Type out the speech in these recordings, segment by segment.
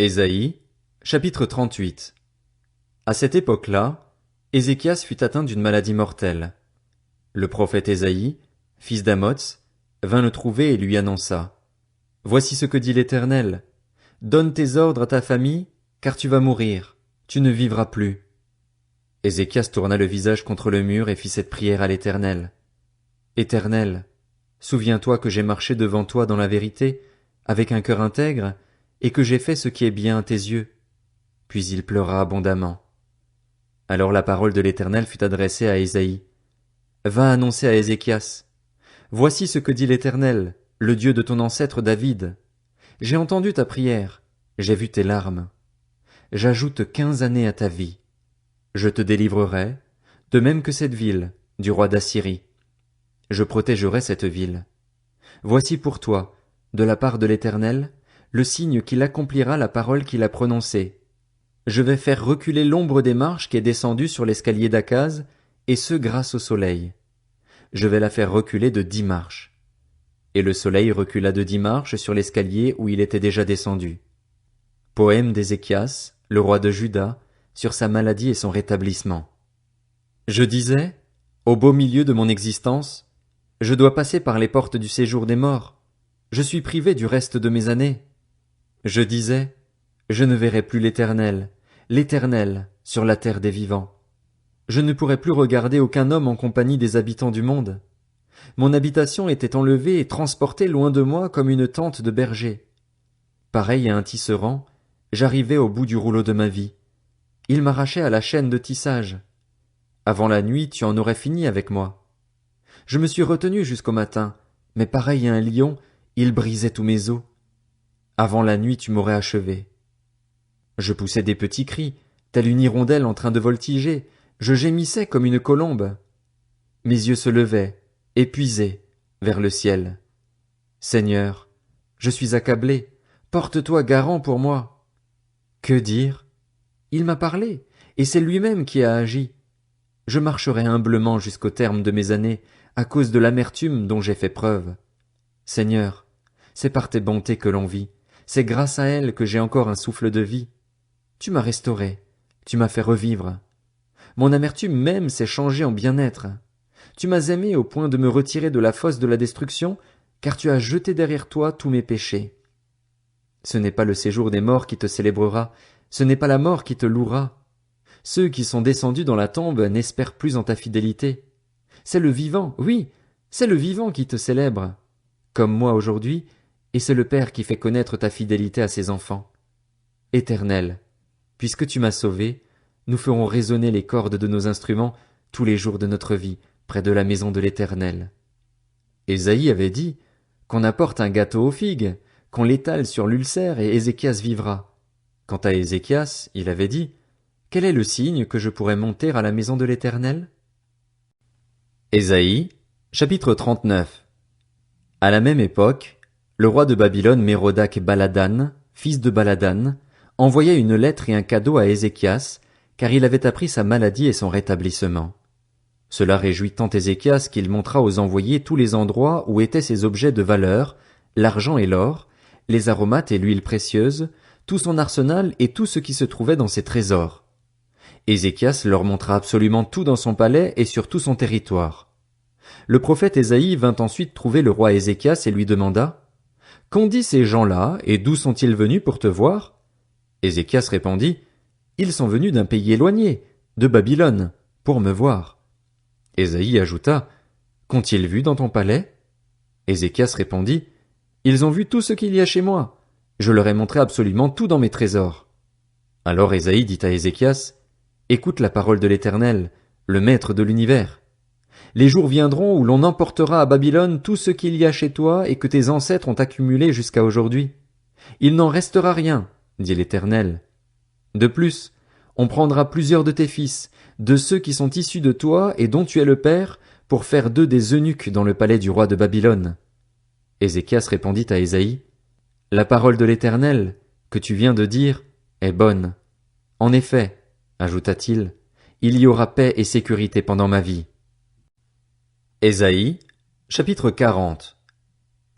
Ésaïe, chapitre 38. À cette époque-là, Ézéchias fut atteint d'une maladie mortelle. Le prophète Ésaïe, fils d'Amoz, vint le trouver et lui annonça. Voici ce que dit l'Éternel. Donne tes ordres à ta famille, car tu vas mourir, tu ne vivras plus. Ézéchias tourna le visage contre le mur et fit cette prière à l'Éternel. Éternel, souviens-toi que j'ai marché devant toi dans la vérité, avec un cœur intègre, et que j'ai fait ce qui est bien à tes yeux. Puis il pleura abondamment. Alors la parole de l'Éternel fut adressée à Ésaïe. Va annoncer à Ézéchias. Voici ce que dit l'Éternel, le Dieu de ton ancêtre David. J'ai entendu ta prière, j'ai vu tes larmes. J'ajoute 15 années à ta vie. Je te délivrerai, de même que cette ville, du roi d'Assyrie. Je protégerai cette ville. Voici pour toi, de la part de l'Éternel, le signe qu'il accomplira la parole qu'il a prononcée. Je vais faire reculer l'ombre des marches qui est descendue sur l'escalier d'Akaz, et ce grâce au soleil. Je vais la faire reculer de 10 marches. Et le soleil recula de 10 marches sur l'escalier où il était déjà descendu. Poème d'Ézéchias, le roi de Juda, sur sa maladie et son rétablissement. Je disais, au beau milieu de mon existence, je dois passer par les portes du séjour des morts. Je suis privé du reste de mes années. Je disais, je ne verrai plus l'Éternel, sur la terre des vivants. Je ne pourrai plus regarder aucun homme en compagnie des habitants du monde. Mon habitation était enlevée et transportée loin de moi comme une tente de berger. Pareil à un tisserand, j'arrivais au bout du rouleau de ma vie. Il m'arrachait à la chaîne de tissage. Avant la nuit, tu en aurais fini avec moi. Je me suis retenu jusqu'au matin, mais pareil à un lion, il brisait tous mes os. Avant la nuit, tu m'aurais achevé. Je poussais des petits cris, telle une hirondelle en train de voltiger, je gémissais comme une colombe. Mes yeux se levaient, épuisés, vers le ciel. Seigneur, je suis accablé, porte-toi garant pour moi. Que dire? Il m'a parlé, et c'est lui-même qui a agi. Je marcherai humblement jusqu'au terme de mes années, à cause de l'amertume dont j'ai fait preuve. Seigneur, c'est par tes bontés que l'on vit, c'est grâce à elles que j'ai encore un souffle de vie. Tu m'as restauré, tu m'as fait revivre. Mon amertume même s'est changée en bien-être. Tu m'as aimé au point de me retirer de la fosse de la destruction, car tu as jeté derrière toi tous mes péchés. Ce n'est pas le séjour des morts qui te célébrera, ce n'est pas la mort qui te louera. Ceux qui sont descendus dans la tombe n'espèrent plus en ta fidélité. C'est le vivant, oui, c'est le vivant qui te célèbre, comme moi aujourd'hui, et c'est le Père qui fait connaître ta fidélité à ses enfants. Éternel, puisque tu m'as sauvé, nous ferons résonner les cordes de nos instruments tous les jours de notre vie, près de la maison de l'Éternel. Ésaïe avait dit qu'on apporte un gâteau aux figues, qu'on l'étale sur l'ulcère et Ézéchias vivra. Quant à Ézéchias, il avait dit, quel est le signe que je pourrais monter à la maison de l'Éternel? Ésaïe, chapitre 39. À la même époque, le roi de Babylone Mérodach-Baladan, fils de Baladan, envoya une lettre et un cadeau à Ézéchias, car il avait appris sa maladie et son rétablissement. Cela réjouit tant Ézéchias qu'il montra aux envoyés tous les endroits où étaient ses objets de valeur, l'argent et l'or, les aromates et l'huile précieuse, tout son arsenal et tout ce qui se trouvait dans ses trésors. Ézéchias leur montra absolument tout dans son palais et sur tout son territoire. Le prophète Ésaïe vint ensuite trouver le roi Ézéchias et lui demanda « Qu'ont dit ces gens-là, et d'où sont-ils venus pour te voir ?» Ézéchias répondit « Ils sont venus d'un pays éloigné, de Babylone, pour me voir. » Ésaïe ajouta « Qu'ont-ils vu dans ton palais ?» Ézéchias répondit « Ils ont vu tout ce qu'il y a chez moi. Je leur ai montré absolument tout dans mes trésors. » Alors Ésaïe dit à Ézéchias « Écoute la parole de l'Éternel, le Maître de l'univers. Les jours viendront où l'on emportera à Babylone tout ce qu'il y a chez toi et que tes ancêtres ont accumulé jusqu'à aujourd'hui. Il n'en restera rien, dit l'Éternel. De plus, on prendra plusieurs de tes fils, de ceux qui sont issus de toi et dont tu es le père, pour faire d'eux des eunuques dans le palais du roi de Babylone. » Ézéchias répondit à Ésaïe, « La parole de l'Éternel, que tu viens de dire, est bonne. En effet, ajouta-t-il, il y aura paix et sécurité pendant ma vie. » Ésaïe, chapitre 40.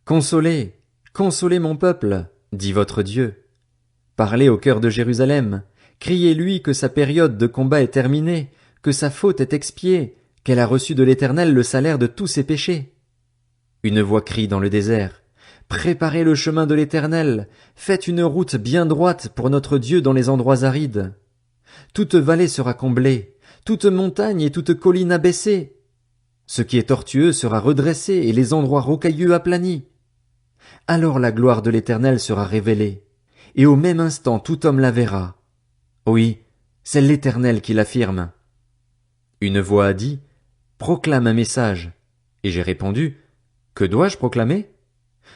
Consolez, consolez mon peuple, dit votre Dieu. Parlez au cœur de Jérusalem, criez-lui que sa période de combat est terminée, que sa faute est expiée, qu'elle a reçu de l'Éternel le salaire de tous ses péchés. Une voix crie dans le désert, préparez le chemin de l'Éternel, faites une route bien droite pour notre Dieu dans les endroits arides. Toute vallée sera comblée, toute montagne et toute colline abaissée. Ce qui est tortueux sera redressé et les endroits rocailleux aplanis. Alors la gloire de l'Éternel sera révélée, et au même instant tout homme la verra. Oui, c'est l'Éternel qui l'affirme. Une voix a dit, proclame un message. Et j'ai répondu, que dois-je proclamer?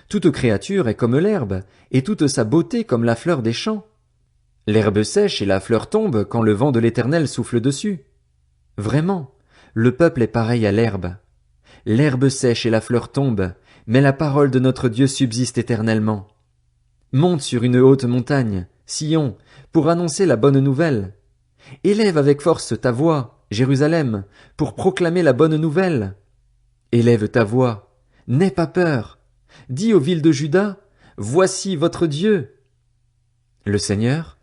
Toute créature est comme l'herbe, et toute sa beauté comme la fleur des champs. L'herbe sèche et la fleur tombe quand le vent de l'Éternel souffle dessus. Vraiment, le peuple est pareil à l'herbe. L'herbe sèche et la fleur tombe, mais la parole de notre Dieu subsiste éternellement. Monte sur une haute montagne, Sion, pour annoncer la bonne nouvelle. Élève avec force ta voix, Jérusalem, pour proclamer la bonne nouvelle. Élève ta voix, n'aie pas peur. Dis aux villes de Juda, voici votre Dieu. Le Seigneur,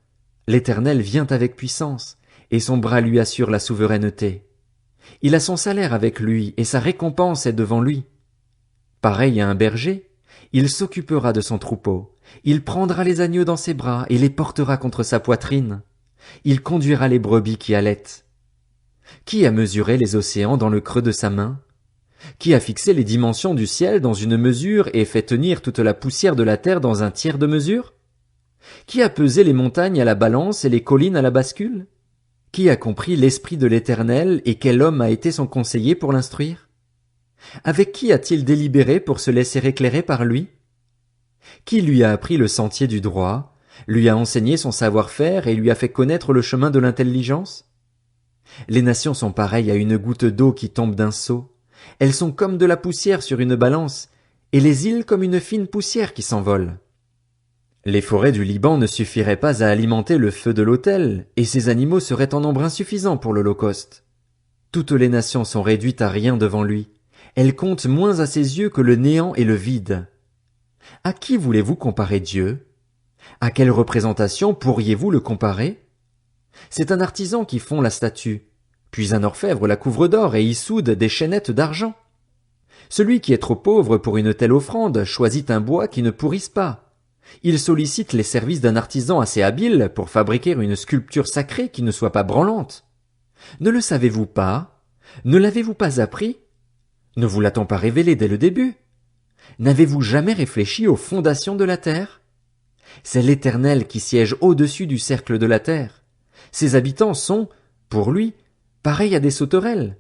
l'Éternel vient avec puissance, et son bras lui assure la souveraineté. Il a son salaire avec lui, et sa récompense est devant lui. Pareil à un berger, il s'occupera de son troupeau. Il prendra les agneaux dans ses bras et les portera contre sa poitrine. Il conduira les brebis qui allaitent. Qui a mesuré les océans dans le creux de sa main? Qui a fixé les dimensions du ciel dans une mesure et fait tenir toute la poussière de la terre dans un tiers de mesure? Qui a pesé les montagnes à la balance et les collines à la bascule? Qui a compris l'esprit de l'Éternel et quel homme a été son conseiller pour l'instruire? Avec qui a-t-il délibéré pour se laisser éclairer par lui? Qui lui a appris le sentier du droit, lui a enseigné son savoir-faire et lui a fait connaître le chemin de l'intelligence? Les nations sont pareilles à une goutte d'eau qui tombe d'un seau. Elles sont comme de la poussière sur une balance, et les îles comme une fine poussière qui s'envole. Les forêts du Liban ne suffiraient pas à alimenter le feu de l'autel, et ces animaux seraient en nombre insuffisant pour l'holocauste. Toutes les nations sont réduites à rien devant lui. Elles comptent moins à ses yeux que le néant et le vide. À qui voulez-vous comparer Dieu? À quelle représentation pourriez-vous le comparer? C'est un artisan qui fond la statue, puis un orfèvre la couvre d'or et y soude des chaînettes d'argent. Celui qui est trop pauvre pour une telle offrande choisit un bois qui ne pourrisse pas. Il sollicite les services d'un artisan assez habile pour fabriquer une sculpture sacrée qui ne soit pas branlante. Ne le savez-vous pas? Ne l'avez-vous pas appris? Ne vous l'a-t-on pas révélé dès le début? N'avez-vous jamais réfléchi aux fondations de la terre? C'est l'Éternel qui siège au-dessus du cercle de la terre. Ses habitants sont, pour lui, pareils à des sauterelles.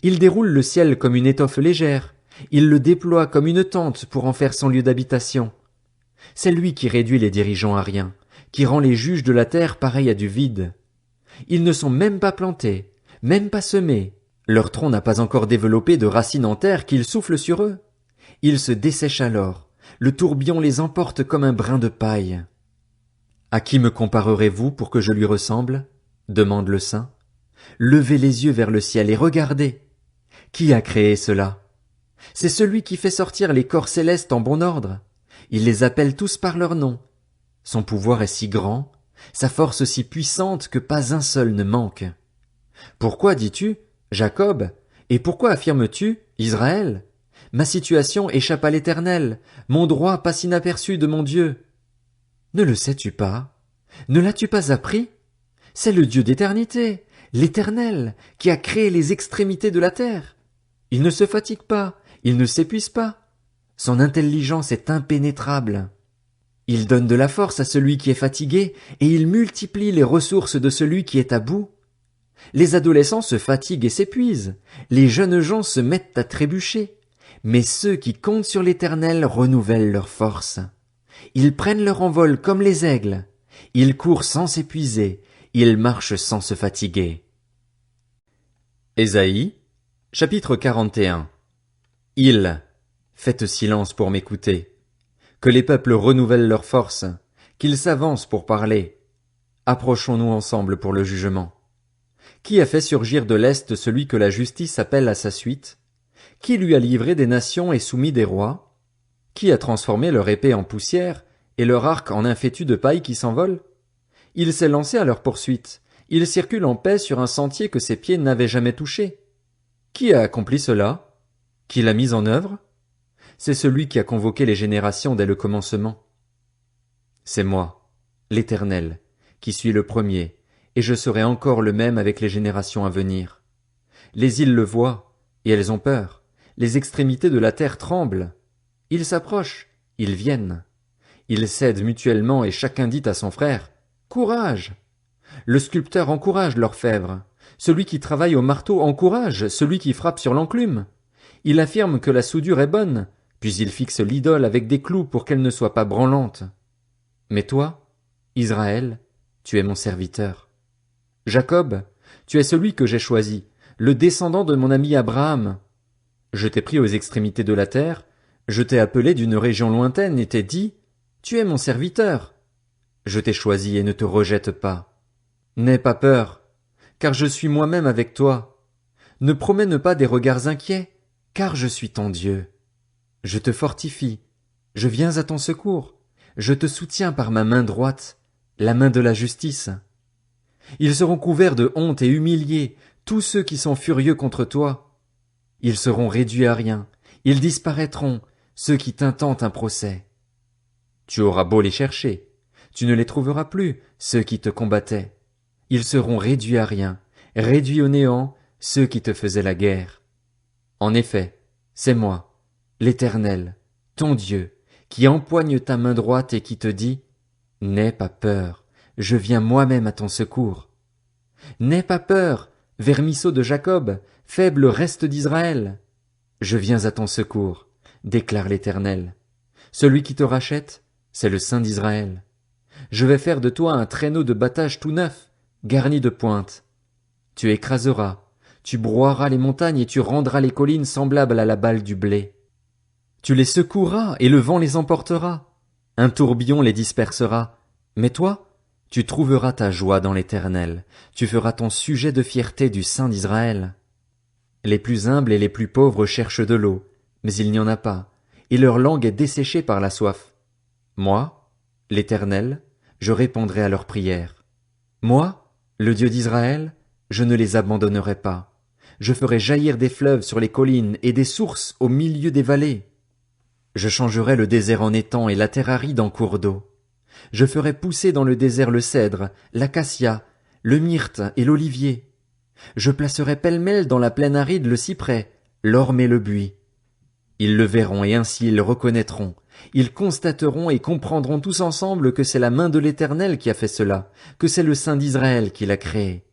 Il déroule le ciel comme une étoffe légère. Il le déploie comme une tente pour en faire son lieu d'habitation. C'est lui qui réduit les dirigeants à rien, qui rend les juges de la terre pareils à du vide. Ils ne sont même pas plantés, même pas semés. Leur tronc n'a pas encore développé de racines en terre qu'il souffle sur eux. Ils se dessèchent alors. Le tourbillon les emporte comme un brin de paille. À qui me comparerez-vous pour que je lui ressemble? Demande le saint. Levez les yeux vers le ciel et regardez. Qui a créé cela? C'est celui qui fait sortir les corps célestes en bon ordre. Il les appelle tous par leur nom. Son pouvoir est si grand, sa force si puissante que pas un seul ne manque. Pourquoi dis-tu, Jacob, et pourquoi affirmes-tu, Israël? Ma situation échappe à l'Éternel, mon droit passe inaperçu de mon Dieu. Ne le sais-tu pas? Ne l'as-tu pas appris? C'est le Dieu d'éternité, l'Éternel, qui a créé les extrémités de la terre. Il ne se fatigue pas, il ne s'épuise pas. Son intelligence est impénétrable. Il donne de la force à celui qui est fatigué, et il multiplie les ressources de celui qui est à bout. Les adolescents se fatiguent et s'épuisent, les jeunes gens se mettent à trébucher, mais ceux qui comptent sur l'Éternel renouvellent leur force. Ils prennent leur envol comme les aigles, ils courent sans s'épuiser, ils marchent sans se fatiguer. Ésaïe, chapitre 41. Faites silence pour m'écouter. Que les peuples renouvellent leur force, qu'ils s'avancent pour parler. Approchons-nous ensemble pour le jugement. Qui a fait surgir de l'Est celui que la justice appelle à sa suite? Qui lui a livré des nations et soumis des rois? Qui a transformé leur épée en poussière et leur arc en un fétu de paille qui s'envole? Il s'est lancé à leur poursuite. Il circule en paix sur un sentier que ses pieds n'avaient jamais touché. Qui a accompli cela? Qui l'a mis en œuvre? C'est celui qui a convoqué les générations dès le commencement. C'est moi, l'Éternel, qui suis le premier, et je serai encore le même avec les générations à venir. Les îles le voient, et elles ont peur. Les extrémités de la terre tremblent. Ils s'approchent, ils viennent. Ils cèdent mutuellement et chacun dit à son frère, « Courage !» Le sculpteur encourage l'orfèvre. Celui qui travaille au marteau encourage celui qui frappe sur l'enclume. Il affirme que la soudure est bonne, puis il fixe l'idole avec des clous pour qu'elle ne soit pas branlante. Mais toi, Israël, tu es mon serviteur. Jacob, tu es celui que j'ai choisi, le descendant de mon ami Abraham. Je t'ai pris aux extrémités de la terre, je t'ai appelé d'une région lointaine et t'ai dit, tu es mon serviteur. Je t'ai choisi et ne te rejette pas. N'aie pas peur, car je suis moi-même avec toi. Ne promène pas des regards inquiets, car je suis ton Dieu. Je te fortifie, je viens à ton secours, je te soutiens par ma main droite, la main de la justice. Ils seront couverts de honte et humiliés, tous ceux qui sont furieux contre toi. Ils seront réduits à rien, ils disparaîtront, ceux qui t'intentent un procès. Tu auras beau les chercher, tu ne les trouveras plus, ceux qui te combattaient. Ils seront réduits à rien, réduits au néant, ceux qui te faisaient la guerre. En effet, c'est moi, l'Éternel, ton Dieu, qui empoigne ta main droite et qui te dit, « N'aie pas peur, je viens moi-même à ton secours. » N'aie pas peur, vermisseau de Jacob, faible reste d'Israël. Je viens à ton secours, déclare l'Éternel. Celui qui te rachète, c'est le Saint d'Israël. Je vais faire de toi un traîneau de battage tout neuf, garni de pointes. Tu écraseras, tu broieras les montagnes et tu rendras les collines semblables à la balle du blé. Tu les secoueras et le vent les emportera. Un tourbillon les dispersera. Mais toi, tu trouveras ta joie dans l'Éternel. Tu feras ton sujet de fierté du Saint d'Israël. Les plus humbles et les plus pauvres cherchent de l'eau, mais il n'y en a pas, et leur langue est desséchée par la soif. Moi, l'Éternel, je répondrai à leurs prières. Moi, le Dieu d'Israël, je ne les abandonnerai pas. Je ferai jaillir des fleuves sur les collines et des sources au milieu des vallées. Je changerai le désert en étang et la terre aride en cours d'eau. Je ferai pousser dans le désert le cèdre, l'acacia, le myrte et l'olivier. Je placerai pêle-mêle dans la plaine aride le cyprès, l'orme et le buis. Ils le verront et ainsi ils le reconnaîtront. Ils constateront et comprendront tous ensemble que c'est la main de l'Éternel qui a fait cela, que c'est le Saint d'Israël qui l'a créé.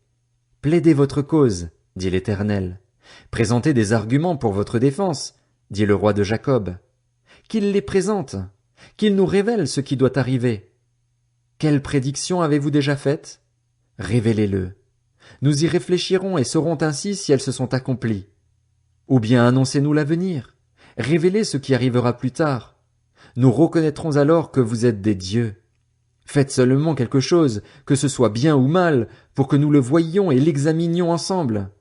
Plaidez votre cause, dit l'Éternel. Présentez des arguments pour votre défense, dit le roi de Jacob. Qu'il les présente, qu'il nous révèle ce qui doit arriver. Quelles prédictions avez-vous déjà faites? Révélez-le. Nous y réfléchirons et saurons ainsi si elles se sont accomplies. Ou bien annoncez-nous l'avenir. Révélez ce qui arrivera plus tard. Nous reconnaîtrons alors que vous êtes des dieux. Faites seulement quelque chose, que ce soit bien ou mal, pour que nous le voyions et l'examinions ensemble.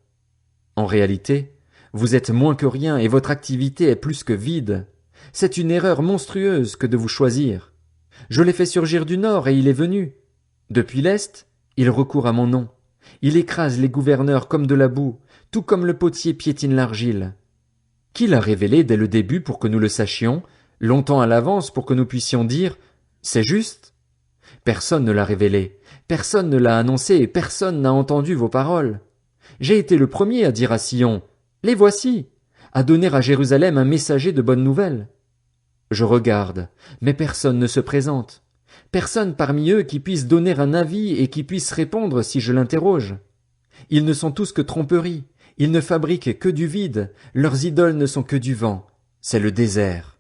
En réalité, vous êtes moins que rien et votre activité est plus que vide. C'est une erreur monstrueuse que de vous choisir. Je l'ai fait surgir du nord et il est venu. Depuis l'est, il recourt à mon nom. Il écrase les gouverneurs comme de la boue, tout comme le potier piétine l'argile. Qui l'a révélé dès le début pour que nous le sachions, longtemps à l'avance pour que nous puissions dire « C'est juste ». Personne ne l'a révélé, personne ne l'a annoncé et personne n'a entendu vos paroles. J'ai été le premier à dire à Sion « Les voici », à donner à Jérusalem un messager de bonnes nouvelles. Je regarde, mais personne ne se présente. Personne parmi eux qui puisse donner un avis et qui puisse répondre si je l'interroge. Ils ne sont tous que tromperies, ils ne fabriquent que du vide, leurs idoles ne sont que du vent, c'est le désert.